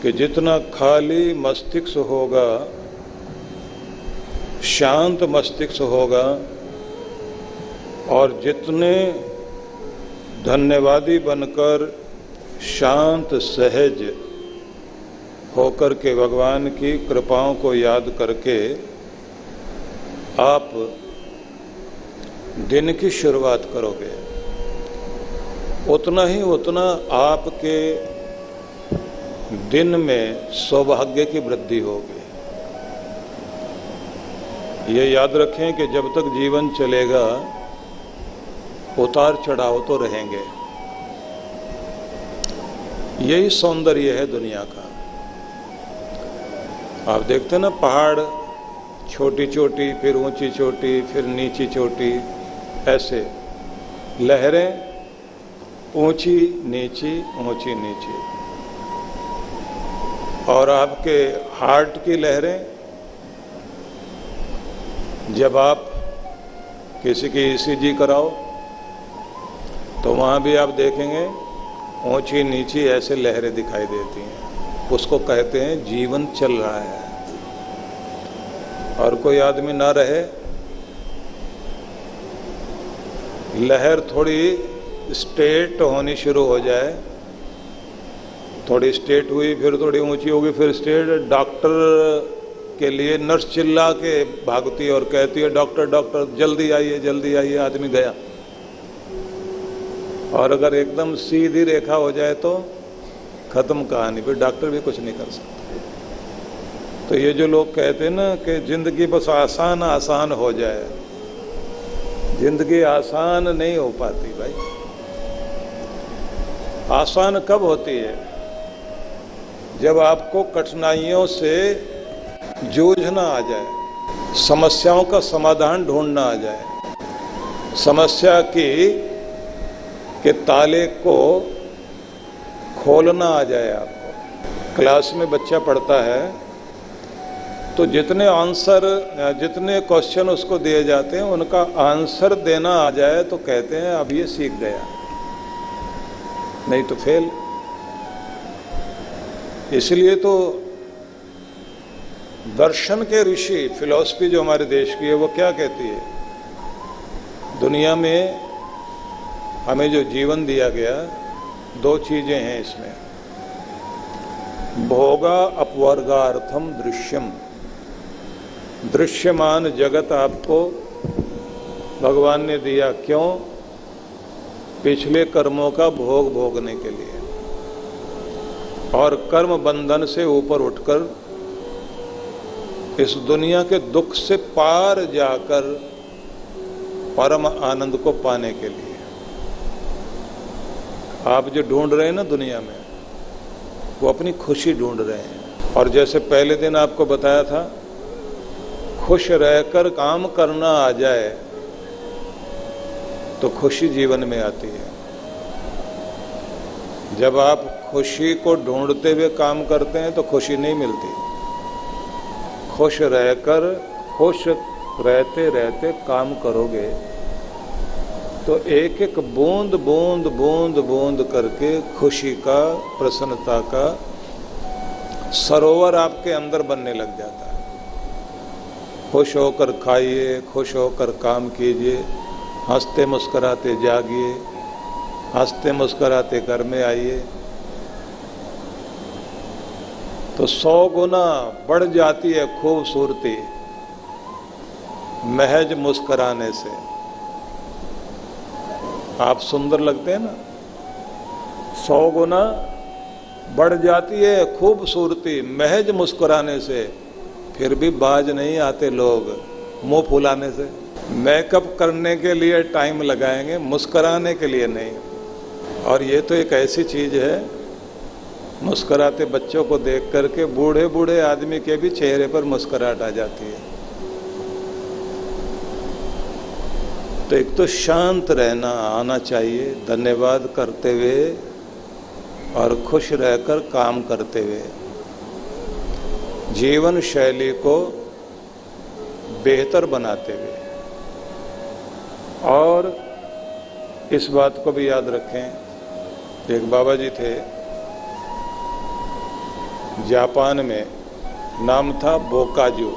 कि जितना खाली मस्तिष्क होगा, शांत मस्तिष्क होगा और जितने धन्यवादी बनकर शांत सहज होकर के भगवान की कृपाओं को याद करके आप दिन की शुरुआत करोगे, उतना आपके दिन में सौभाग्य की वृद्धि होगी। ये याद रखें कि जब तक जीवन चलेगा उतार चढ़ाव तो रहेंगे। यही सौंदर्य है दुनिया का। आप देखते ना, पहाड़ छोटी चोटी, फिर ऊंची चोटी, फिर नीची चोटी, ऐसे लहरें ऊंची नीची ऊंची नीची। और आपके हार्ट की लहरें, जब आप किसी की ईसीजी कराओ तो वहाँ भी आप देखेंगे ऊंची नीची ऐसे लहरें दिखाई देती हैं। उसको कहते हैं जीवन चल रहा है। और कोई आदमी ना रहे, लहर थोड़ी स्ट्रेट होनी शुरू हो जाए, थोड़ी स्ट्रेट हुई, फिर थोड़ी ऊंची होगी, फिर स्ट्रेट। डॉक्टर के लिए नर्स चिल्ला के भागती है और कहती है डॉक्टर डॉक्टर जल्दी आइए जल्दी आइए, आदमी गया। और अगर एकदम सीधी रेखा हो जाए तो खत्म कहानी, फिर डॉक्टर भी कुछ नहीं कर सकते। तो ये जो लोग कहते हैं ना कि जिंदगी बस आसान आसान हो जाए, जिंदगी आसान नहीं हो पाती भाई। आसान कब होती है? जब आपको कठिनाइयों से जूझना आ जाए, समस्याओं का समाधान ढूंढना आ जाए, समस्या के ताले को खोलना आ जाए आपको। क्लास में बच्चा पढ़ता है तो जितने क्वेश्चन उसको दिए जाते हैं उनका आंसर देना आ जाए तो कहते हैं अब ये सीख गया, नहीं तो फेल। इसलिए तो दर्शन के ऋषि, फिलॉसफी जो हमारे देश की है, वो क्या कहती है? दुनिया में हमें जो जीवन दिया गया, दो चीजें हैं इसमें। भोगा अपवर्गार्थम दृश्यम। दृश्यमान जगत आपको भगवान ने दिया, क्यों? पिछले कर्मों का भोग भोगने के लिए, और कर्म बंधन से ऊपर उठकर इस दुनिया के दुख से पार जाकर परम आनंद को पाने के लिए। आप जो ढूंढ रहे हैं ना दुनिया में, वो अपनी खुशी ढूंढ रहे हैं। और जैसे पहले दिन आपको बताया था, खुश रहकर काम करना आ जाए तो खुशी जीवन में आती है। जब आप खुशी को ढूंढते हुए काम करते हैं तो खुशी नहीं मिलती। खुश रहकर, खुश रहते रहते काम करोगे तो एक एक बूंद बूंद बूंद बूंद करके खुशी का, प्रसन्नता का सरोवर आपके अंदर बनने लग जाता है। खुश होकर खाइए, खुश होकर काम कीजिए, हंसते मुस्कुराते जागिए, हंसते मुस्कुराते घर में आइए, तो 100 गुना बढ़ जाती है खूबसूरती महज मुस्कुराने से। आप सुंदर लगते हैं ना, 100 गुना बढ़ जाती है खूबसूरती महज मुस्कुराने से। फिर भी बाज नहीं आते लोग मुंह फुलाने से। मेकअप करने के लिए टाइम लगाएंगे, मुस्कुराने के लिए नहीं। और ये तो एक ऐसी चीज है, मुस्कुराते बच्चों को देख करके बूढ़े बूढ़े आदमी के भी चेहरे पर मुस्कुराहट आ जाती है। तो एक तो शांत रहना आना चाहिए, धन्यवाद करते हुए और खुश रहकर काम करते हुए, जीवन शैली को बेहतर बनाते हुए। और इस बात को भी याद रखें, एक बाबा जी थे, जापान में, नाम था बोकाजू।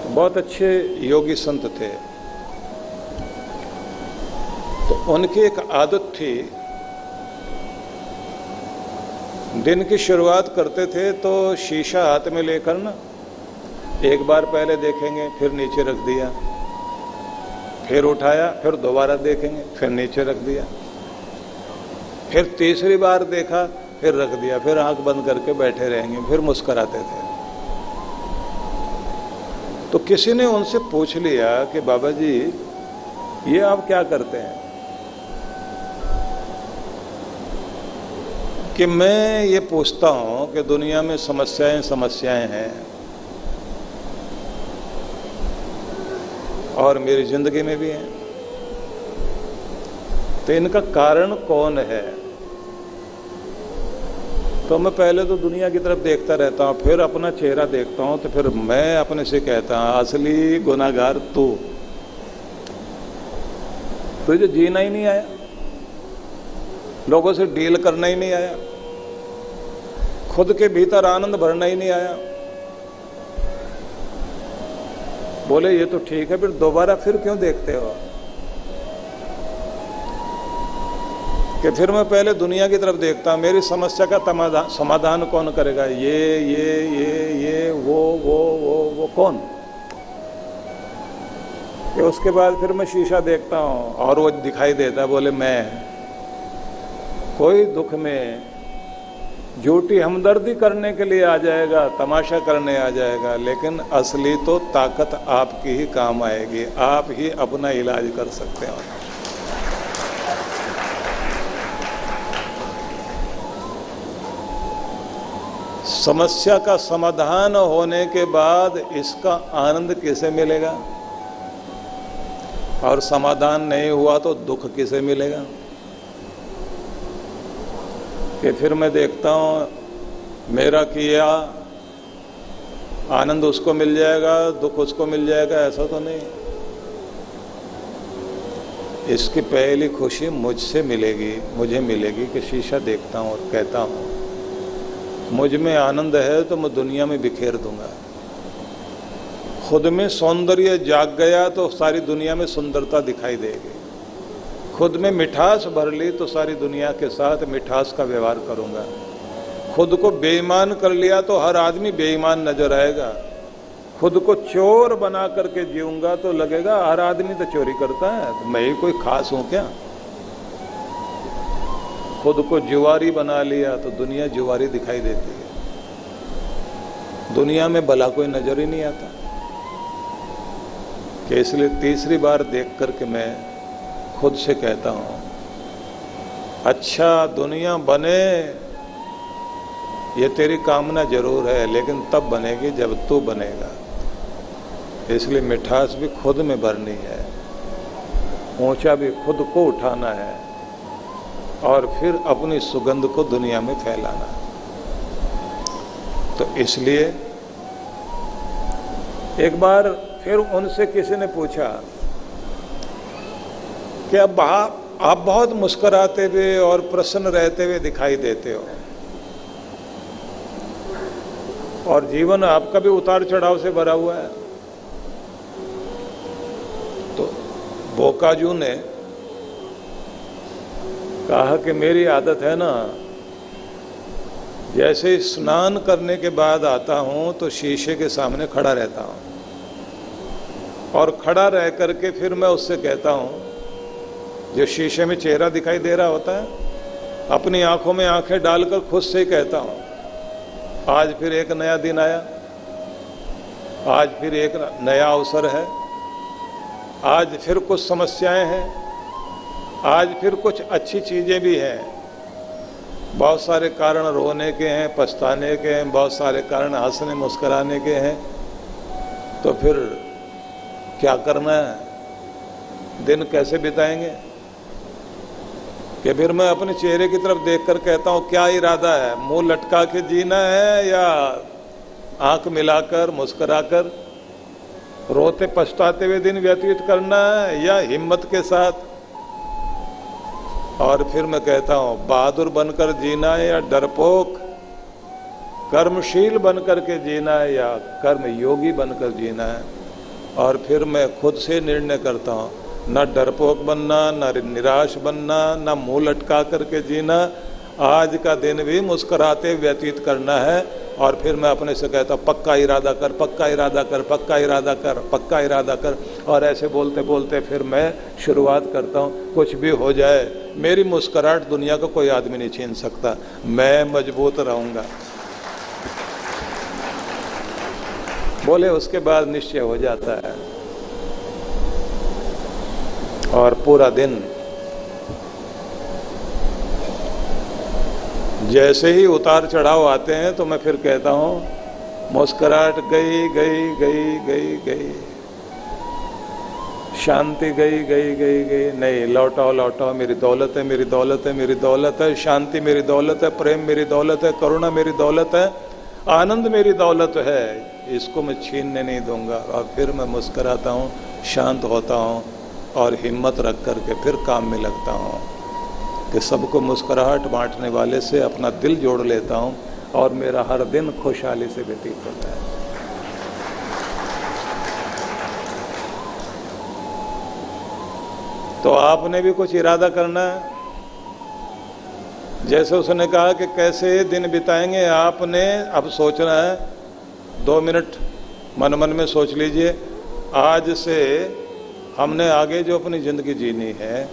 बहुत अच्छे योगी संत थे। तो उनकी एक आदत थी, दिन की शुरुआत करते थे तो शीशा हाथ में लेकर ना एक बार पहले देखेंगे, फिर नीचे रख दिया, फिर उठाया, फिर दोबारा देखेंगे, फिर नीचे रख दिया, फिर तीसरी बार देखा, फिर रख दिया, फिर आंख बंद करके बैठे रहेंगे, फिर मुस्कुराते थे। तो किसी ने उनसे पूछ लिया कि बाबा जी ये आप क्या करते हैं? कि मैं ये पूछता हूं कि दुनिया में समस्याएं हैं और मेरी जिंदगी में भी हैं, तो इनका कारण कौन है? तो मैं पहले तो दुनिया की तरफ देखता रहता हूं, फिर अपना चेहरा देखता हूं, तो फिर मैं अपने से कहता हूं असली गुनाहगार तू। तुझे जीना ही नहीं आया, लोगों से डील करना ही नहीं आया, खुद के भीतर आनंद भरना ही नहीं आया। बोले ये तो ठीक है, फिर दोबारा फिर क्यों देखते हो? कि फिर मैं पहले दुनिया की तरफ देखता, मेरी समस्या का समाधान कौन करेगा? ये वो कौन? कि उसके बाद फिर मैं शीशा देखता हूं और वो दिखाई देता, बोले मैं। कोई दुख में झूठी हमदर्दी करने के लिए आ जाएगा, तमाशा करने आ जाएगा, लेकिन असली तो ताकत आपकी ही काम आएगी, आप ही अपना इलाज कर सकते हो। समस्या का समाधान होने के बाद इसका आनंद किसे मिलेगा? और समाधान नहीं हुआ तो दुख किसे मिलेगा? कि फिर मैं देखता हूं मेरा किया आनंद उसको मिल जाएगा, दुख उसको मिल जाएगा, ऐसा तो नहीं। इसकी पहली खुशी मुझसे मिलेगी, मुझे मिलेगी कि शीशा देखता हूं और कहता हूं मुझ में आनंद है तो मैं दुनिया में बिखेर दूंगा। खुद में सौंदर्य जाग गया तो सारी दुनिया में सुंदरता दिखाई देगी। खुद में मिठास भर ली तो सारी दुनिया के साथ मिठास का व्यवहार करूंगा। खुद को बेईमान कर लिया तो हर आदमी बेईमान नजर आएगा। खुद को चोर बना करके जीऊंगा तो लगेगा हर आदमी तो चोरी करता है, तो मैं ही कोई खास हूं क्या? खुद को जुआरी बना लिया तो दुनिया जुआरी दिखाई देती है। दुनिया में भला कोई नजर ही नहीं आता। कि इसलिए तीसरी बार देख करके मैं खुद से कहता हूं अच्छा दुनिया बने ये तेरी कामना जरूर है, लेकिन तब बनेगी जब तू बनेगा। इसलिए मिठास भी खुद में भरनी है, ऊंचा भी खुद को उठाना है और फिर अपनी सुगंध को दुनिया में फैलाना। तो इसलिए एक बार फिर उनसे किसी ने पूछा कि अब आप बहुत मुस्कुराते हुए और प्रसन्न रहते हुए दिखाई देते हो और जीवन आपका भी उतार चढ़ाव से भरा हुआ है। तो बोकाजू ने कहा कि मेरी आदत है ना, जैसे स्नान करने के बाद आता हूं तो शीशे के सामने खड़ा रहता हूं और खड़ा रह करके फिर मैं उससे कहता हूं, जो शीशे में चेहरा दिखाई दे रहा होता है, अपनी आंखों में आंखें डालकर खुद से ही कहता हूं आज फिर एक नया दिन आया, आज फिर एक नया अवसर है, आज फिर कुछ समस्याएं हैं, आज फिर कुछ अच्छी चीजें भी हैं। बहुत सारे कारण रोने के हैं, पछताने के हैं, बहुत सारे कारण हंसने मुस्कुराने के हैं। तो फिर क्या करना है, दिन कैसे बिताएंगे? कि फिर मैं अपने चेहरे की तरफ देखकर कहता हूं क्या इरादा है, मुंह लटका के जीना है या आंख मिलाकर मुस्कुराकर रोते पछताते हुए दिन व्यतीत करना है, या हिम्मत के साथ और फिर मैं कहता हूं बहादुर बनकर जीना है या डरपोक, कर्मशील बनकर के जीना है या कर्म योगी बनकर जीना है। और फिर मैं खुद से निर्णय करता हूं, न डरपोक बनना, न निराश बनना, न मुंह लटका करके जीना। आज का दिन भी मुस्कुराते व्यतीत करना है। और फिर मैं अपने से कहता पक्का इरादा कर, पक्का इरादा कर, पक्का इरादा कर, पक्का इरादा कर। और ऐसे बोलते बोलते फिर मैं शुरुआत करता हूँ, कुछ भी हो जाए मेरी मुस्कुराहट दुनिया का कोई आदमी नहीं छीन सकता, मैं मजबूत रहूँगा। बोले उसके बाद निश्चय हो जाता है। और पूरा दिन जैसे ही उतार चढ़ाव आते हैं तो मैं फिर कहता हूं मुस्कुराहट गई गई गई गई गई, शांति गई गई गई गई, नहीं लौटाओ लौटाओ, मेरी दौलत है, मेरी दौलत है, मेरी दौलत है, शांति मेरी दौलत है, प्रेम मेरी दौलत है, करुणा मेरी दौलत है, आनंद मेरी दौलत है, इसको मैं छीनने नहीं दूंगा। और फिर मैं मुस्कुराता हूँ, शांत होता हूँ और हिम्मत रख करके फिर काम में लगता हूँ कि सबको मुस्कुराहट बांटने वाले से अपना दिल जोड़ लेता हूँ और मेरा हर दिन खुशहाली से व्यतीत होता है। तो आपने भी कुछ इरादा करना है। जैसे उसने कहा कि कैसे दिन बिताएंगे, आपने अब सोचना है। 2 मिनट मन मन में सोच लीजिए, आज से हमने आगे जो अपनी जिंदगी जीनी है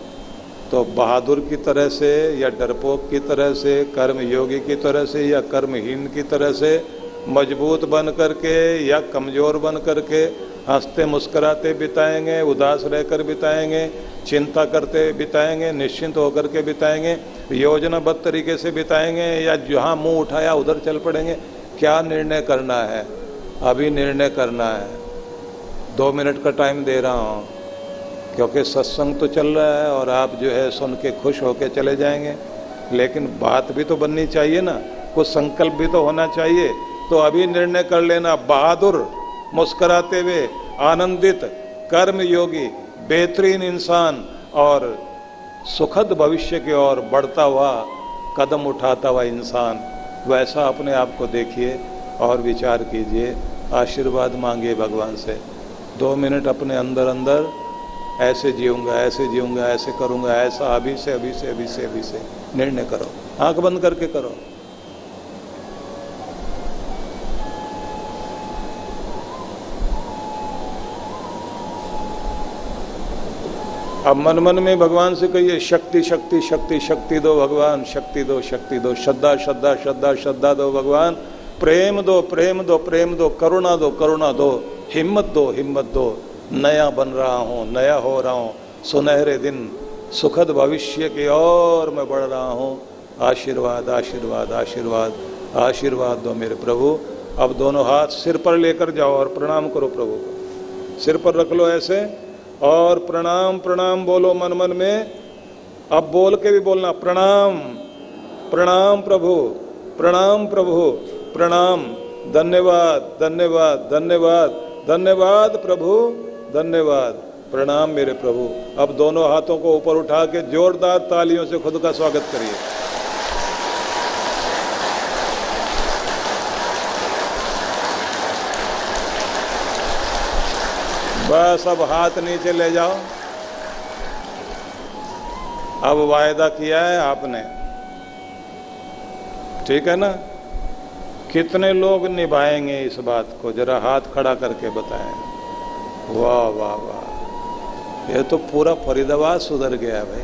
तो बहादुर की तरह से या डरपोक की तरह से, कर्म योगी की तरह से या कर्महीन की तरह से, मजबूत बन करके या कमज़ोर बन करके, हंसते मुस्कुराते बिताएंगे, उदास रहकर बिताएंगे, चिंता करते बिताएंगे, निश्चिंत होकर के बिताएंगे, योजनाबद्ध तरीके से बिताएंगे या जहाँ मुंह उठाया उधर चल पड़ेंगे। क्या निर्णय करना है? अभी निर्णय करना है। 2 मिनट का टाइम दे रहा हूँ क्योंकि सत्संग तो चल रहा है और आप जो है सुन के खुश होके चले जाएंगे, लेकिन बात भी तो बननी चाहिए ना, कुछ संकल्प भी तो होना चाहिए। तो अभी निर्णय कर लेना, बहादुर, मुस्कुराते हुए, आनंदित, कर्म योगी, बेहतरीन इंसान और सुखद भविष्य की ओर बढ़ता हुआ, कदम उठाता हुआ इंसान, वैसा अपने आप को देखिए और विचार कीजिए। आशीर्वाद मांगिए भगवान से। 2 मिनट अपने अंदर अंदर ऐसे जीऊंगा, ऐसे जीऊंगा, ऐसे करूंगा, ऐसा अभी से अभी से अभी से अभी से निर्णय करो। आंख बंद करके करो। अब मन मन में भगवान से कहिए, शक्ति शक्ति शक्ति शक्ति दो भगवान, शक्ति दो, शक्ति दो, श्रद्धा श्रद्धा श्रद्धा श्रद्धा दो भगवान, प्रेम दो, प्रेम दो, प्रेम दो, करुणा दो, करुणा दो, हिम्मत दो, हिम्मत दो। नया बन रहा हूँ, नया हो रहा हूँ, सुनहरे दिन, सुखद भविष्य की ओर मैं बढ़ रहा हूँ। आशीर्वाद आशीर्वाद आशीर्वाद आशीर्वाद दो मेरे प्रभु। अब दोनों हाथ सिर पर लेकर जाओ और प्रणाम करो प्रभु को। सिर पर रख लो ऐसे और प्रणाम प्रणाम बोलो मन मन में। अब बोल के भी बोलना, प्रणाम प्रणाम प्रभु, प्रणाम प्रभु, प्रणाम, धन्यवाद धन्यवाद धन्यवाद धन्यवाद प्रभु, धन्यवाद, प्रणाम मेरे प्रभु। अब दोनों हाथों को ऊपर उठा के जोरदार तालियों से खुद का स्वागत करिए। बस अब हाथ नीचे ले जाओ। अब वायदा किया है आपने, ठीक है ना? कितने लोग निभाएंगे इस बात को? जरा हाथ खड़ा करके बताएं। वाह वाह वाह, ये तो पूरा फरीदाबाद सुधर गया भाई।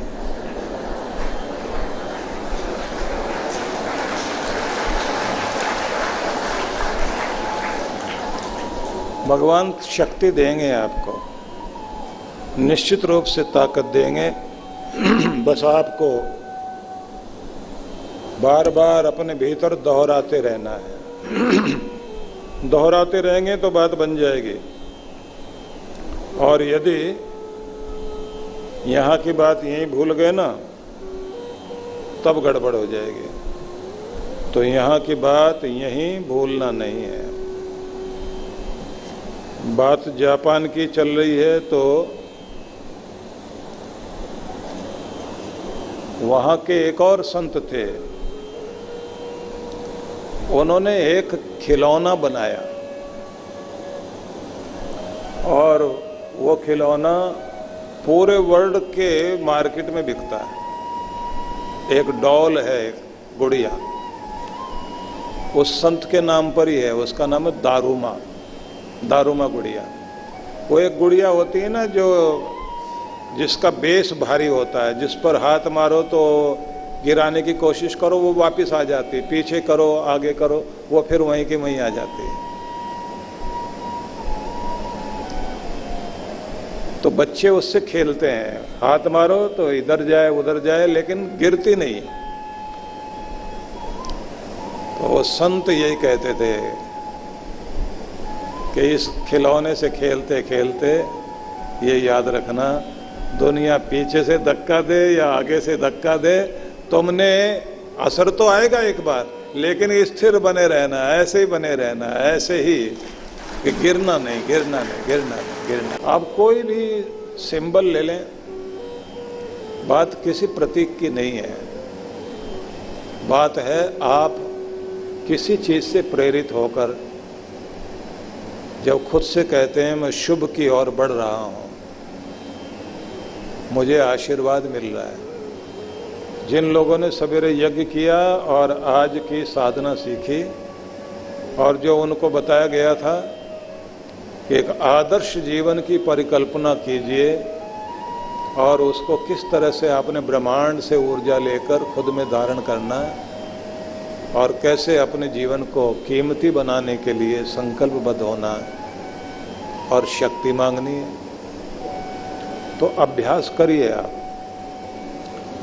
भगवान शक्ति देंगे आपको, निश्चित रूप से ताकत देंगे। बस आपको बार बार अपने भीतर दोहराते रहना है। दोहराते रहेंगे तो बात बन जाएगी। और यदि यहाँ की बात यहीं भूल गए ना, तब गड़बड़ हो जाएगी। तो यहाँ की बात यहीं भूलना नहीं है। बात जापान की चल रही है तो वहां के एक और संत थे, उन्होंने एक खिलौना बनाया और वो खिलौना पूरे वर्ल्ड के मार्केट में बिकता है। एक डॉल है, एक गुड़िया, उस संत के नाम पर ही है, उसका नाम है दारूमा, दारूमा गुड़िया। वो एक गुड़िया होती है ना जो जिसका बेस भारी होता है, जिस पर हाथ मारो तो गिराने की कोशिश करो वो वापस आ जाती है, पीछे करो आगे करो वो फिर वहीं की वहीं आ जाती है। तो बच्चे उससे खेलते हैं, हाथ मारो तो इधर जाए उधर जाए लेकिन गिरती नहीं। तो वो संत यही कहते थे कि इस खिलौने से खेलते खेलते ये याद रखना, दुनिया पीछे से धक्का दे या आगे से धक्का दे, तुमने असर तो आएगा एक बार, लेकिन स्थिर बने रहना, ऐसे ही बने रहना, ऐसे ही कि गिरना नहीं, गिरना नहीं, गिरना नहीं, गिरना। आप कोई भी सिंबल ले लें, बात किसी प्रतीक की नहीं है, बात है आप किसी चीज से प्रेरित होकर जब खुद से कहते हैं मैं शुभ की ओर बढ़ रहा हूं, मुझे आशीर्वाद मिल रहा है। जिन लोगों ने सवेरे यज्ञ किया और आज की साधना सीखी और जो उनको बताया गया था कि एक आदर्श जीवन की परिकल्पना कीजिए और उसको किस तरह से आपने ब्रह्मांड से ऊर्जा लेकर खुद में धारण करना और कैसे अपने जीवन को कीमती बनाने के लिए संकल्पबद्ध होना और शक्ति मांगनी है, तो अभ्यास करिए आप।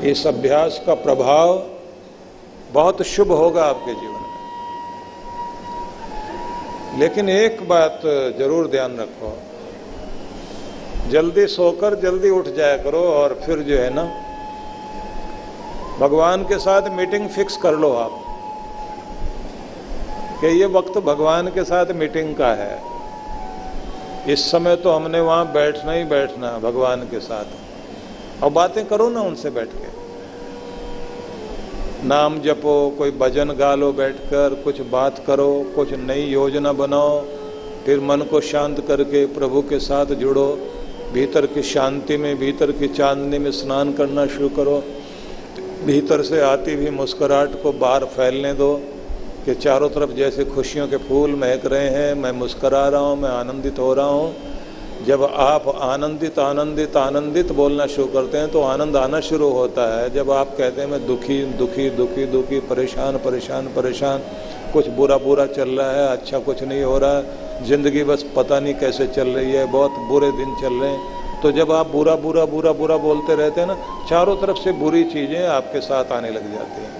इस अभ्यास का प्रभाव बहुत शुभ होगा आपके जीवन में। लेकिन एक बात जरूर ध्यान रखो, जल्दी सोकर जल्दी उठ जाया करो और फिर जो है ना भगवान के साथ मीटिंग फिक्स कर लो आप कि ये वक्त भगवान के साथ मीटिंग का है, इस समय तो हमने वहां बैठना ही बैठना भगवान के साथ। और बातें करो ना उनसे बैठ के, नाम जपो, कोई भजन गा लो बैठकर, कुछ बात करो, कुछ नई योजना बनाओ, फिर मन को शांत करके प्रभु के साथ जुड़ो, भीतर की शांति में, भीतर की चांदनी में स्नान करना शुरू करो, भीतर से आती हुई मुस्कुराहट को बाहर फैलने दो कि चारों तरफ जैसे खुशियों के फूल महक रहे हैं, मैं मुस्कुरा रहा हूँ, मैं आनंदित हो रहा हूँ। जब आप आनंदित आनंदित आनंदित बोलना शुरू करते हैं तो आनंद आना शुरू होता है। जब आप कहते हैं मैं दुखी दुखी दुखी दुखी, परेशान परेशान परेशान, कुछ बुरा बुरा चल रहा है, अच्छा कुछ नहीं हो रहा है, जिंदगी बस पता नहीं कैसे चल रही है, बहुत बुरे दिन चल रहे हैं, तो जब आप बुरा बुरा बुरा बुरा बोलते रहते हैं ना, चारों तरफ से बुरी चीजें आपके साथ आने लग जाती हैं।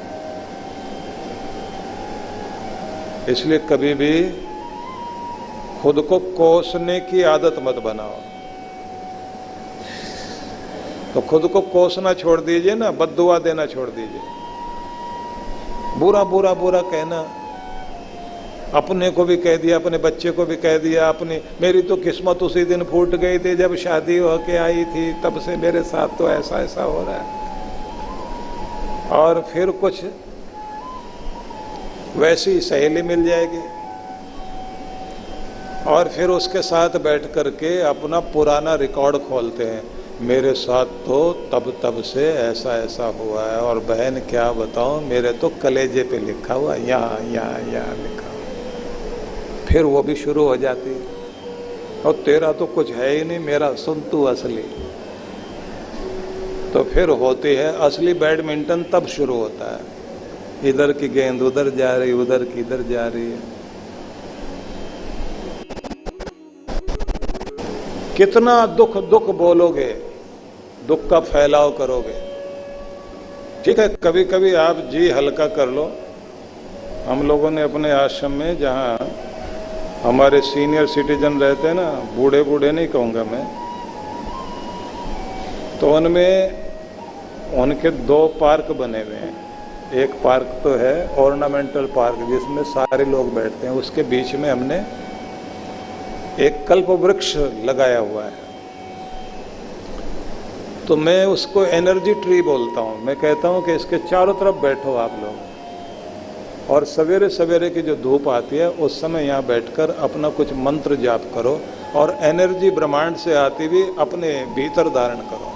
इसलिए कभी भी खुद को कोसने की आदत मत बनाओ। तो खुद को कोसना छोड़ दीजिए ना, बद्दुआ देना छोड़ दीजिए, बुरा बुरा बुरा कहना, अपने को भी कह दिया, अपने बच्चे को भी कह दिया, अपनी मेरी तो किस्मत उसी दिन फूट गई थी जब शादी होके आई थी, तब से मेरे साथ तो ऐसा ऐसा हो रहा है। और फिर कुछ वैसी सहेली मिल जाएगी और फिर उसके साथ बैठ करके अपना पुराना रिकॉर्ड खोलते हैं, मेरे साथ तो तब तब से ऐसा ऐसा हुआ है, और बहन क्या बताऊं, मेरे तो कलेजे पे लिखा हुआ, यहाँ यहाँ यहाँ लिखा हुआ। फिर वो भी शुरू हो जाती है, और तेरा तो कुछ है ही नहीं, मेरा सुन तू असली। तो फिर होती है असली बैडमिंटन, तब शुरू होता है, इधर की गेंद उधर जा रही, उधर की इधर जा रही है। कितना दुख दुख बोलोगे, दुख का फैलाव करोगे। ठीक है, कभी कभी आप जी हल्का कर लो। हम लोगों ने अपने आश्रम में, जहाँ हमारे सीनियर सिटीजन रहते हैं ना, बूढ़े बूढ़े नहीं कहूँगा मैं, तो उनमें उनके 2 पार्क बने हुए हैं। एक पार्क तो है ऑर्नामेंटल पार्क जिसमें सारे लोग बैठते हैं, उसके बीच में हमने एक कल्प वृक्ष लगाया हुआ है। तो मैं उसको एनर्जी ट्री बोलता हूँ। मैं कहता हूँ कि इसके चारों तरफ बैठो आप लोग, और सवेरे सवेरे की जो धूप आती है उस समय यहाँ बैठकर अपना कुछ मंत्र जाप करो, और एनर्जी ब्रह्मांड से आती हुई अपने भीतर धारण करो।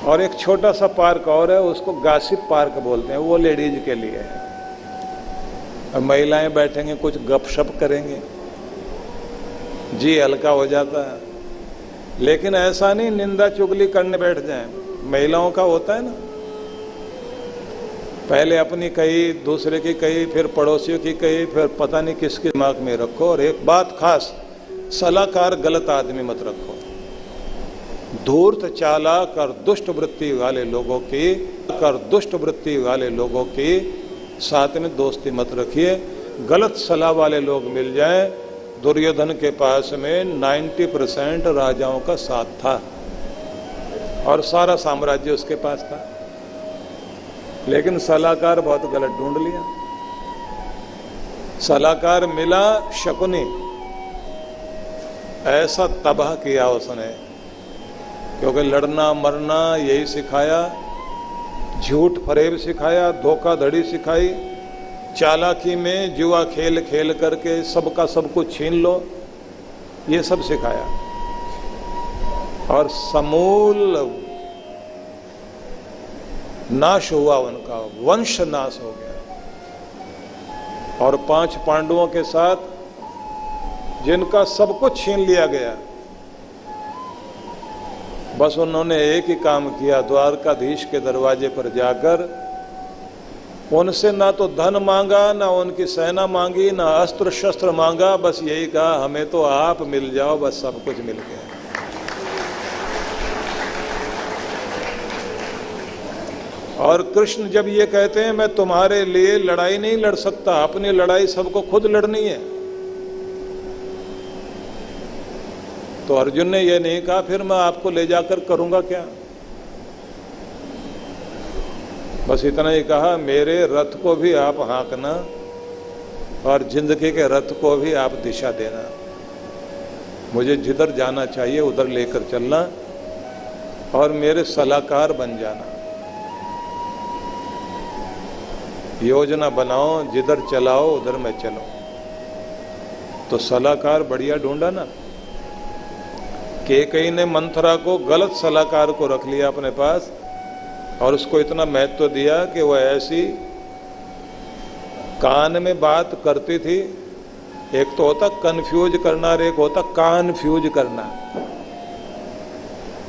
और एक छोटा सा पार्क और है, उसको गासिप पार्क बोलते हैं, वो लेडीज के लिए है। अब महिलाएं बैठेंगे, कुछ गपशप करेंगे, जी हल्का हो जाता है। लेकिन ऐसा नहीं निंदा चुगली करने बैठ जाएं। महिलाओं का होता है ना, पहले अपनी कही, दूसरे की कही, फिर पड़ोसियों की कही, फिर पता नहीं किसके दिमाग में रखो। और एक बात खास, सलाहकार गलत आदमी मत रखो। धूर्त चालाक और दुष्ट वृत्ति वाले लोगों की साथ में दोस्ती मत रखिए। गलत सलाह वाले लोग मिल जाएं। दुर्योधन के पास में 90% राजाओं का साथ था और सारा साम्राज्य उसके पास था, लेकिन सलाहकार बहुत गलत ढूंढ लिया। सलाहकार मिला शकुनी, ऐसा तबाह किया उसने, क्योंकि लड़ना मरना यही सिखाया, झूठ फरेब सिखाया, धोखाधड़ी सिखाई, चालाकी में जुआ खेल खेल करके सबका सब कुछ छीन लो, ये सब सिखाया। और समूल नाश हुआ, उनका वंश नाश हो गया। और 5 पांडवों के साथ जिनका सब कुछ छीन लिया गया, बस उन्होंने एक ही काम किया, द्वारकाधीश के दरवाजे पर जाकर उनसे ना तो धन मांगा, ना उनकी सेना मांगी, ना अस्त्र शस्त्र मांगा, बस यही कहा हमें तो आप मिल जाओ, बस सब कुछ मिल गया। और कृष्ण जब ये कहते हैं मैं तुम्हारे लिए लड़ाई नहीं लड़ सकता, अपनी लड़ाई सबको खुद लड़नी है, तो अर्जुन ने यह नहीं कहा फिर मैं आपको ले जाकर करूंगा क्या। बस इतना ही कहा, मेरे रथ को भी आप हाँकना और जिंदगी के रथ को भी आप दिशा देना, मुझे जिधर जाना चाहिए उधर लेकर चलना और मेरे सलाहकार बन जाना। योजना बनाओ, जिधर चलाओ उधर मैं चलूं। तो सलाहकार बढ़िया ढूंढा ना। केकई ने मंथरा को, गलत सलाहकार को रख लिया अपने पास और उसको इतना महत्व दिया कि वह ऐसी कान में बात करती थी। एक तो होता कंफ्यूज करना और एक होता कानफ्यूज करना।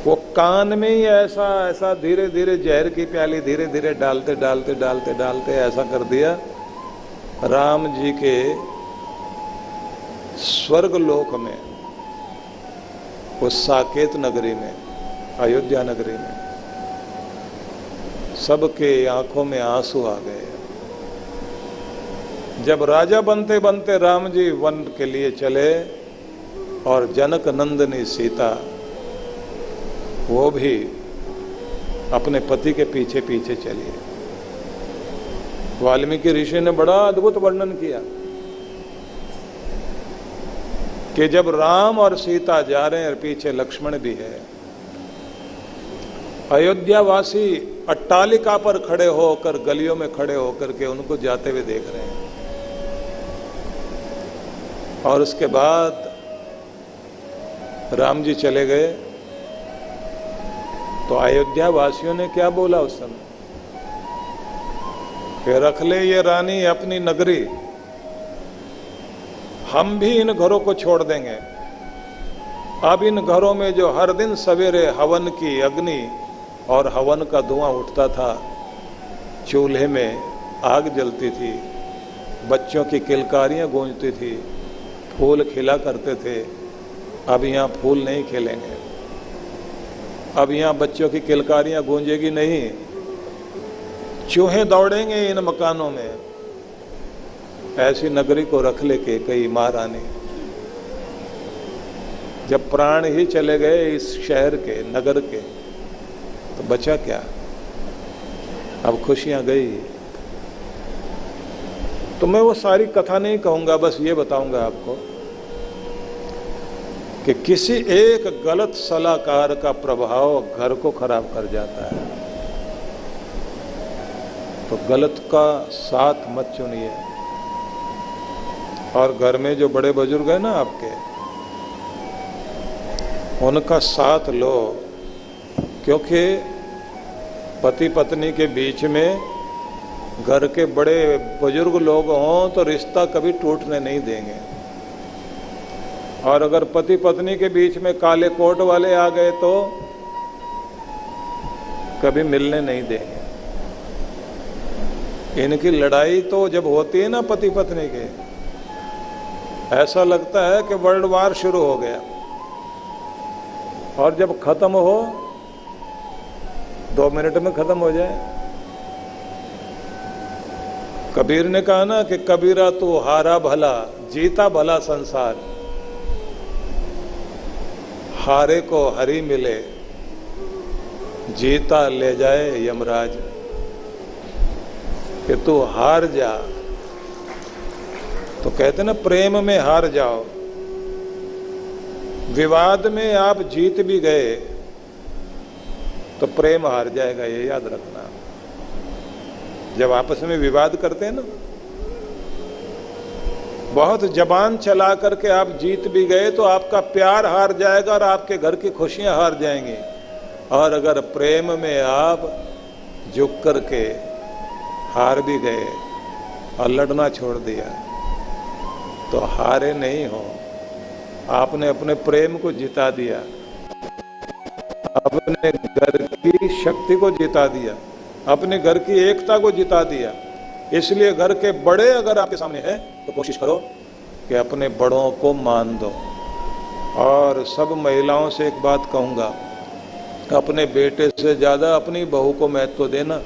वो कान में ही ऐसा ऐसा धीरे धीरे जहर की प्याली धीरे धीरे डालते डालते डालते डालते ऐसा कर दिया, राम जी के स्वर्ग लोक में, उस साकेत नगरी में, अयोध्या नगरी में सबके आंखों में आंसू आ गए। जब राजा बनते बनते राम जी वन के लिए चले और जनक नंदिनी सीता वो भी अपने पति के पीछे पीछे चली। वाल्मीकि ऋषि ने बड़ा अद्भुत वर्णन किया कि जब राम और सीता जा रहे हैं और पीछे लक्ष्मण भी है, अयोध्यावासी अट्टालिका पर खड़े होकर, गलियों में खड़े होकर के उनको जाते हुए देख रहे हैं। और उसके बाद राम जी चले गए तो अयोध्या वासियों ने क्या बोला उस समय कि रख ले ये रानी अपनी नगरी, हम भी इन घरों को छोड़ देंगे। अब इन घरों में जो हर दिन सवेरे हवन की अग्नि और हवन का धुआं उठता था, चूल्हे में आग जलती थी, बच्चों की किलकारियां गूंजती थी, फूल खिला करते थे, अब यहाँ फूल नहीं खिलेंगे, अब यहाँ बच्चों की किलकारियां गूंजेगी नहीं, चूहे दौड़ेंगे इन मकानों में। ऐसी नगरी को रख ले के कई महारानी। जब प्राण ही चले गए इस शहर के, नगर के, तो बचा क्या? अब खुशियां गई। तो मैं वो सारी कथा नहीं कहूंगा, बस ये बताऊंगा आपको कि किसी एक गलत सलाहकार का प्रभाव घर को खराब कर जाता है। तो गलत का साथ मत चुनिए। और घर में जो बड़े बुजुर्ग हैं ना आपके, उनका साथ लो, क्योंकि पति पत्नी के बीच में घर के बड़े बुजुर्ग लोग हों तो रिश्ता कभी टूटने नहीं देंगे। और अगर पति पत्नी के बीच में काले कोट वाले आ गए तो कभी मिलने नहीं देंगे। इनकी लड़ाई तो जब होती है ना पति पत्नी के, ऐसा लगता है कि वर्ल्ड वार शुरू हो गया। और जब खत्म हो 2 मिनट में खत्म हो जाए। कबीर ने कहा ना कि कबीरा तू हारा भला, जीता भला संसार, हारे को हरी मिले, जीता ले जाए यमराज। कि तू हार जा, तो कहते ना प्रेम में हार जाओ, विवाद में आप जीत भी गए तो प्रेम हार जाएगा, ये याद रखना। जब आपस में विवाद करते हैं ना, बहुत जबान चला करके आप जीत भी गए तो आपका प्यार हार जाएगा और आपके घर की खुशियां हार जाएंगी। और अगर प्रेम में आप झुक करके हार भी गए और लड़ना छोड़ दिया तो हारे नहीं हो, आपने अपने प्रेम को जिता दिया, अपने घर की शक्ति को जिता दिया, अपने घर की एकता को जिता दिया। इसलिए घर के बड़े अगर आपके सामने हैं तो कोशिश करो कि अपने बड़ों को मान दो। और सब महिलाओं से एक बात कहूँगा, अपने बेटे से ज़्यादा अपनी बहू को महत्व देना।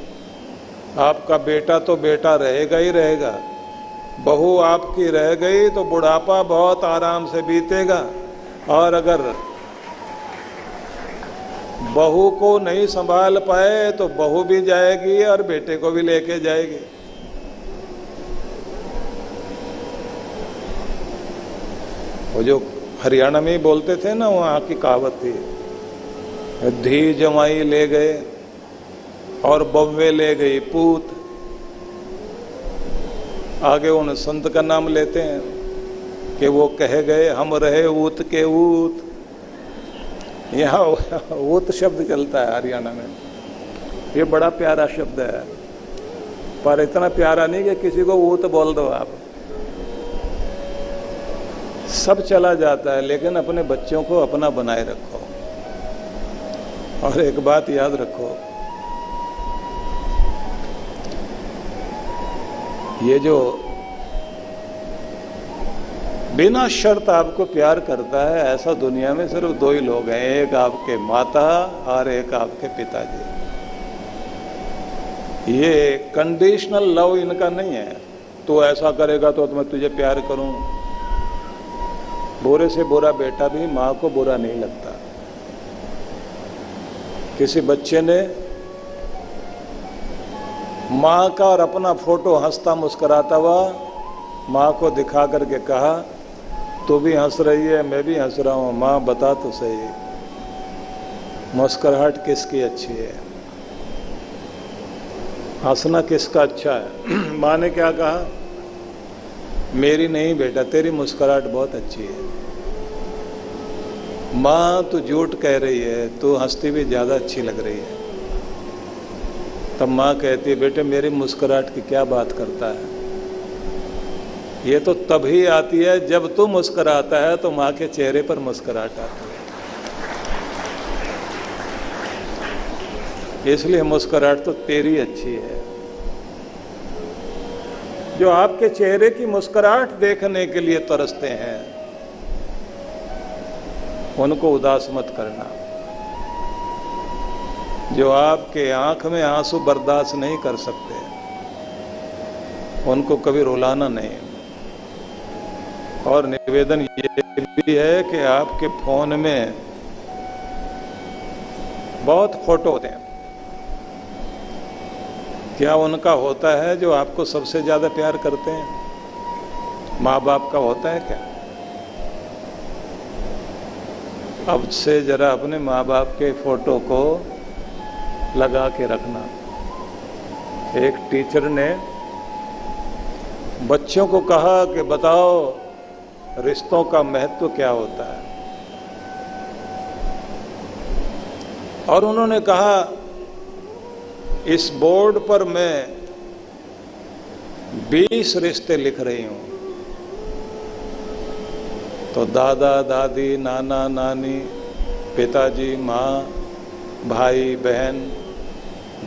आपका बेटा तो बेटा रहेगा ही रहेगा, बहू आपकी रह गई तो बुढ़ापा बहुत आराम से बीतेगा। और अगर बहू को नहीं संभाल पाए तो बहू भी जाएगी और बेटे को भी लेके जाएगी। वो जो हरियाणा में ही बोलते थे ना, वहाँ की कहावत थी, धी जमाई ले गए और बव्वे ले गई पूत। आगे उन संत का नाम लेते हैं कि वो कह गए हम रहे ऊत के ऊत। यहाँ ऊत शब्द चलता है हरियाणा में, ये बड़ा प्यारा शब्द है, पर इतना प्यारा नहीं कि किसी को ऊत बोल दो आप। सब चला जाता है, लेकिन अपने बच्चों को अपना बनाए रखो। और एक बात याद रखो, ये जो बिना शर्त आपको प्यार करता है, ऐसा दुनिया में सिर्फ 2 ही लोग हैं, एक आपके माता और एक आपके पिताजी। ये कंडीशनल लव इनका नहीं है, तू ऐसा करेगा तो मैं तुझे प्यार करूं। बुरे से बुरा बेटा भी माँ को बुरा नहीं लगता। किसी बच्चे ने माँ का और अपना फोटो हंसता मुस्कुराता हुआ माँ को दिखा करके कहा, तू भी हंस रही है, मैं भी हंस रहा हूँ, माँ बता तो सही मुस्कुराहट किसकी अच्छी है, हंसना किसका अच्छा है। माँ ने क्या कहा, मेरी नहीं बेटा, तेरी मुस्कुराहट बहुत अच्छी है। माँ तू झूठ कह रही है, तू हंसती भी ज़्यादा अच्छी लग रही है। तब माँ कहती है, बेटे मेरी मुस्कुराहट की क्या बात करता है, ये तो तभी आती है जब तू मुस्कुराता है तो माँ के चेहरे पर मुस्कुराहट आती है। इसलिए मुस्कुराहट तो तेरी अच्छी है। जो आपके चेहरे की मुस्कुराहट देखने के लिए तरसते हैं, उनको उदास मत करना। जो आपके आंख में आंसू बर्दाश्त नहीं कर सकते, उनको कभी रुलाना नहीं। और निवेदन ये भी है कि आपके फोन में बहुत फोटो होते हैं, क्या उनका होता है जो आपको सबसे ज्यादा प्यार करते हैं? माँ बाप का होता है क्या? अब से जरा अपने माँ बाप के फोटो को लगा के रखना। एक टीचर ने बच्चों को कहा कि बताओ रिश्तों का महत्व क्या होता है, और उन्होंने कहा इस बोर्ड पर मैं 20 रिश्ते लिख रही हूं। तो दादा दादी, नाना नानी, पिताजी माँ, भाई बहन,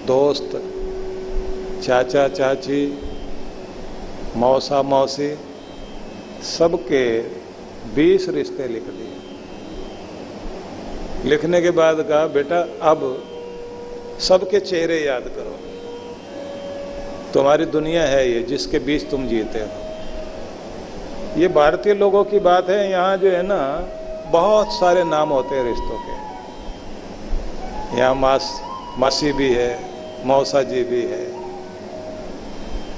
दोस्त, चाचा चाची, मौसा मौसी, सबके 20 रिश्ते लिख दिए। लिखने के बाद कहा बेटा अब सबके चेहरे याद करो, तुम्हारी दुनिया है ये जिसके बीच तुम जीते हो। ये भारतीय लोगों की बात है, यहाँ जो है ना बहुत सारे नाम होते हैं रिश्तों के। यहाँ मासी भी है, मौसा जी भी है,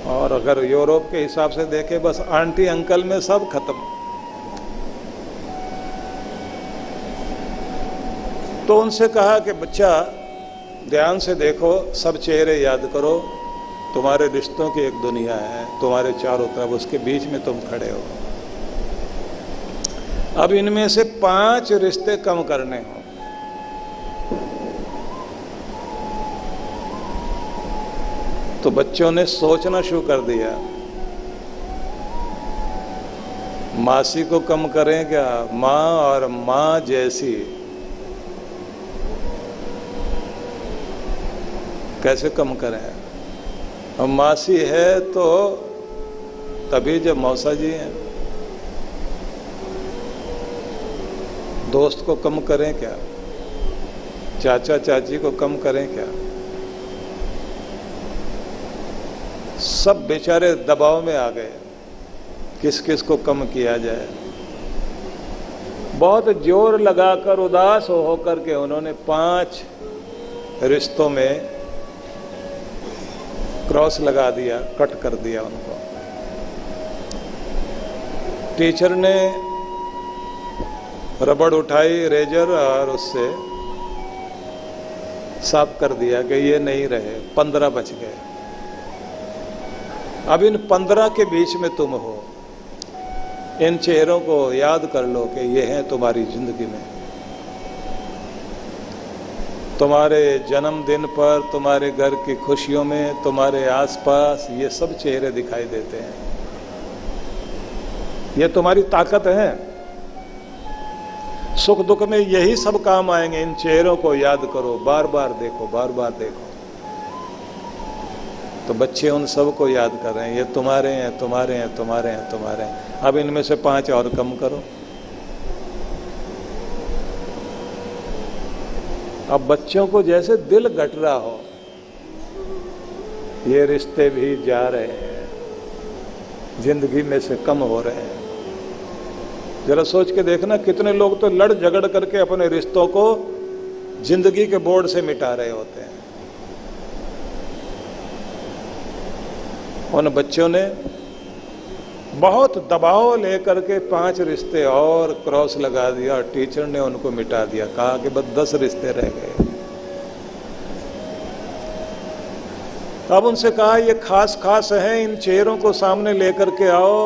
और अगर यूरोप के हिसाब से देखें बस आंटी अंकल में सब खत्म। तो उनसे कहा कि बच्चा ध्यान से देखो, सब चेहरे याद करो, तुम्हारे रिश्तों की एक दुनिया है तुम्हारे चारों तरफ, उसके बीच में तुम खड़े हो। अब इनमें से 5 रिश्ते कम करने हो। तो बच्चों ने सोचना शुरू कर दिया, मासी को कम करें क्या, माँ और माँ जैसी, कैसे कम करें। अब मासी है तो तभी जब मौसा जी हैं। दोस्त को कम करें क्या, चाचा चाची को कम करें क्या। सब बेचारे दबाव में आ गए, किस किस को कम किया जाए। बहुत जोर लगाकर उदास होकर के उन्होंने 5 रिश्तों में क्रॉस लगा दिया, कट कर दिया उनको। टीचर ने रबड़ उठाई, रेजर, और उससे साफ कर दिया कि ये नहीं रहे, 15 बच गए। अब इन 15 के बीच में तुम हो, इन चेहरों को याद कर लो कि ये हैं तुम्हारी जिंदगी में। तुम्हारे जन्मदिन पर, तुम्हारे घर की खुशियों में, तुम्हारे आसपास ये सब चेहरे दिखाई देते हैं। ये तुम्हारी ताकत है। सुख दुख में यही सब काम आएंगे। इन चेहरों को याद करो, बार बार देखो, बार बार देखो। तो बच्चे उन सब को याद कर रहे हैं, ये तुम्हारे हैं, तुम्हारे हैं, तुम्हारे हैं, तुम्हारे हैं। अब इनमें से 5 और कम करो। अब बच्चों को जैसे दिल घट रहा हो, ये रिश्ते भी जा रहे हैं, जिंदगी में से कम हो रहे हैं। जरा सोच के देखना, कितने लोग तो लड़ झगड़ करके अपने रिश्तों को जिंदगी के बोर्ड से मिटा रहे होते हैं। उन बच्चों ने बहुत दबाव लेकर के 5 रिश्ते और क्रॉस लगा दिया, और टीचर ने उनको मिटा दिया। कहा कि बस 10 रिश्ते रह गए। अब उनसे कहा ये खास खास हैं, इन चेहरों को सामने लेकर के आओ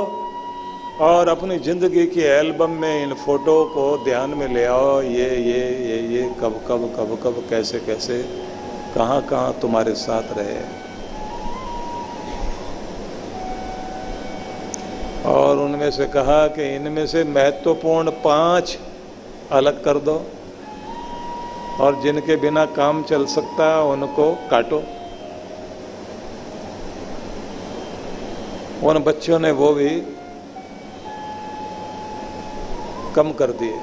और अपनी जिंदगी की एल्बम में इन फोटो को ध्यान में ले आओ। ये कब कब कब कब कैसे कैसे कहाँ कहाँ तुम्हारे साथ रहे। और उनमें से कहा कि इनमें से महत्वपूर्ण 5 अलग कर दो, और जिनके बिना काम चल सकता उनको काटो। उन बच्चों ने वो भी कम कर दिए।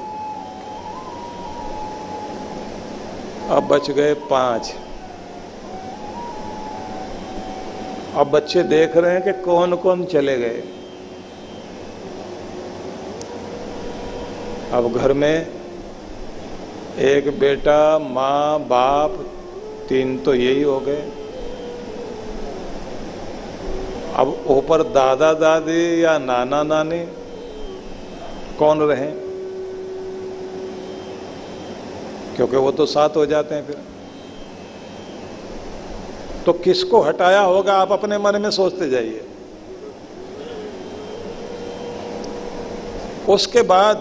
अब बच गए 5। अब बच्चे देख रहे हैं कि कौन कौन चले गए। अब घर में एक बेटा, माँ, बाप, 3 तो यही हो गए। अब ऊपर दादा दादी या नाना नानी कौन रहे। क्योंकि वो तो साथ हो जाते हैं फिर। तो किसको हटाया होगा आप अपने मन में सोचते जाइए। उसके बाद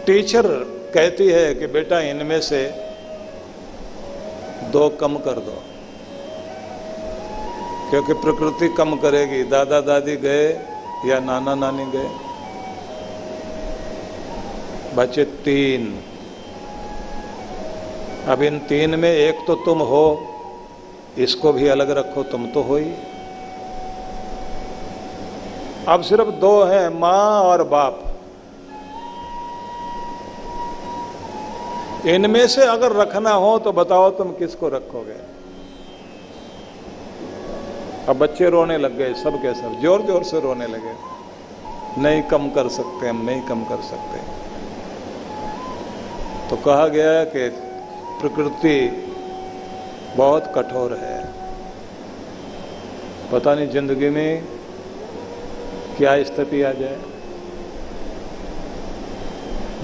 टीचर कहती है कि बेटा इनमें से 2 कम कर दो, क्योंकि प्रकृति कम करेगी। दादा दादी गए या नाना नानी गए, बचे 3। अब इन 3 में एक तो तुम हो, इसको भी अलग रखो, तुम तो हो ही। अब सिर्फ 2 हैं, मां और बाप। इनमें से अगर रखना हो तो बताओ तुम किसको रखोगे। अब बच्चे रोने लग गए, सब के सब जोर जोर से रोने लगे। नहीं कम कर सकते हम, नहीं कम कर सकते। तो कहा गया कि प्रकृति बहुत कठोर है। पता नहीं जिंदगी में क्या स्थिति आ जाए।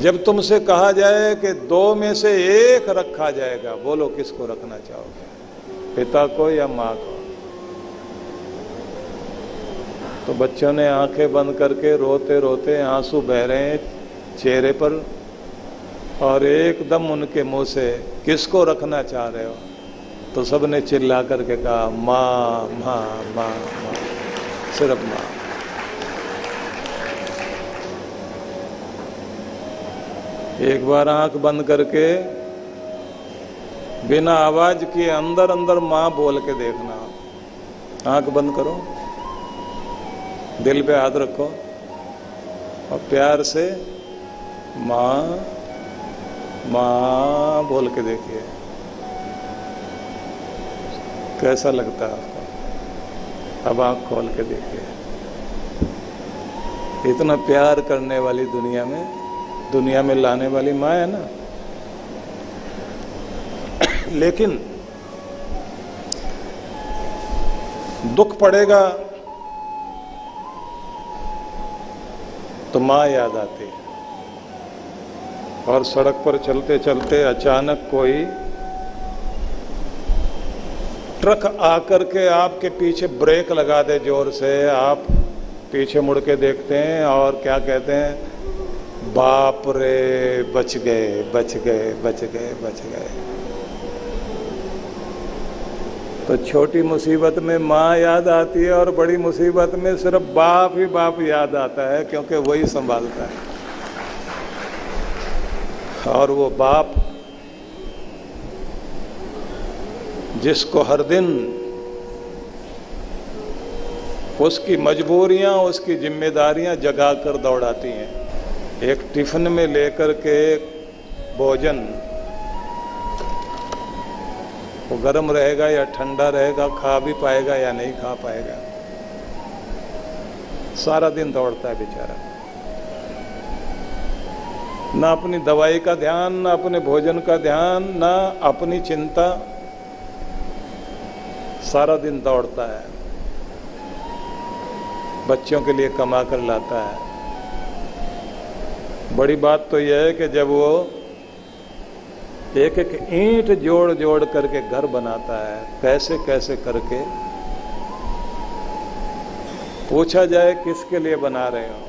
जब तुमसे कहा जाए कि 2 में से 1 रखा जाएगा, बोलो किसको रखना चाहोगे, पिता को या माँ को। तो बच्चों ने आंखें बंद करके रोते रोते आंसू बह रहे हैं चेहरे पर, और एकदम उनके मुंह से किसको रखना चाह रहे हो, तो सबने चिल्ला करके कहा माँ माँ माँ माँ, सिर्फ माँ। एक बार आंख बंद करके बिना आवाज किए अंदर अंदर मां बोल के देखना। आंख बंद करो, दिल पे हाथ रखो और प्यार से मां मां बोल के देखिए, कैसा लगता है आपको। अब आंख खोल के देखिए। इतना प्यार करने वाली दुनिया में लाने वाली माँ है ना। लेकिन दुख पड़ेगा तो माँ याद आती है। और सड़क पर चलते चलते अचानक कोई ट्रक आकर के आपके पीछे ब्रेक लगा दे जोर से, आप पीछे मुड़ के देखते हैं और क्या कहते हैं, बाप रे बच गए बच गए बच गए बच गए। तो छोटी मुसीबत में माँ याद आती है और बड़ी मुसीबत में सिर्फ बाप ही बाप याद आता है, क्योंकि वही संभालता है। और वो बाप जिसको हर दिन उसकी मजबूरियां, उसकी जिम्मेदारियां जगा कर दौड़ाती हैं। एक टिफिन में लेकर के भोजन, वो गर्म रहेगा या ठंडा रहेगा, खा भी पाएगा या नहीं खा पाएगा। सारा दिन दौड़ता है बेचारा, ना अपनी दवाई का ध्यान, ना अपने भोजन का ध्यान, ना अपनी चिंता। सारा दिन दौड़ता है, बच्चों के लिए कमा कर लाता है। बड़ी बात तो यह है कि जब वो एक एक ईंट जोड़ जोड़ करके घर बनाता है, कैसे कैसे करके, पूछा जाए किसके लिए बना रहे हो,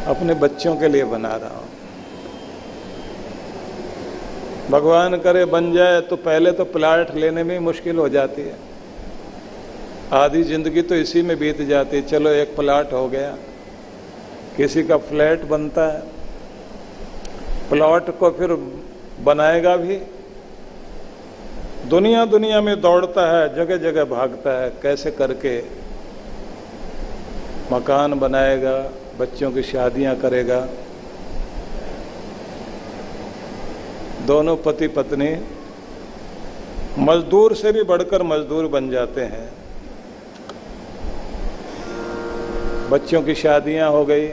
अपने बच्चों के लिए बना रहा हूं। भगवान करे बन जाए तो पहले तो प्लाट लेने में मुश्किल हो जाती है, आधी जिंदगी तो इसी में बीत जाती है। चलो एक प्लाट हो गया, किसी का फ्लैट बनता है, प्लॉट को फिर बनाएगा भी। दुनिया दुनिया में दौड़ता है, जगह जगह भागता है, कैसे करके मकान बनाएगा, बच्चों की शादियां करेगा। दोनों पति पत्नी मजदूर से भी बढ़कर मजदूर बन जाते हैं। बच्चों की शादियां हो गई।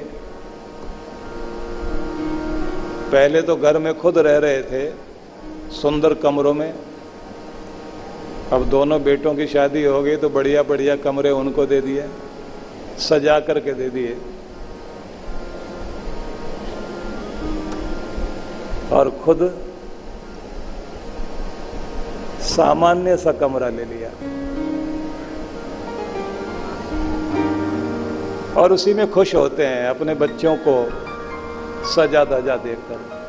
पहले तो घर में खुद रह रहे थे सुंदर कमरों में, अब दोनों बेटों की शादी हो गई तो बढ़िया बढ़िया कमरे उनको दे दिए, सजा करके दे दिए। और खुद सामान्य सा कमरा ले लिया और उसी में खुश होते हैं अपने बच्चों को सजा धजा देकर।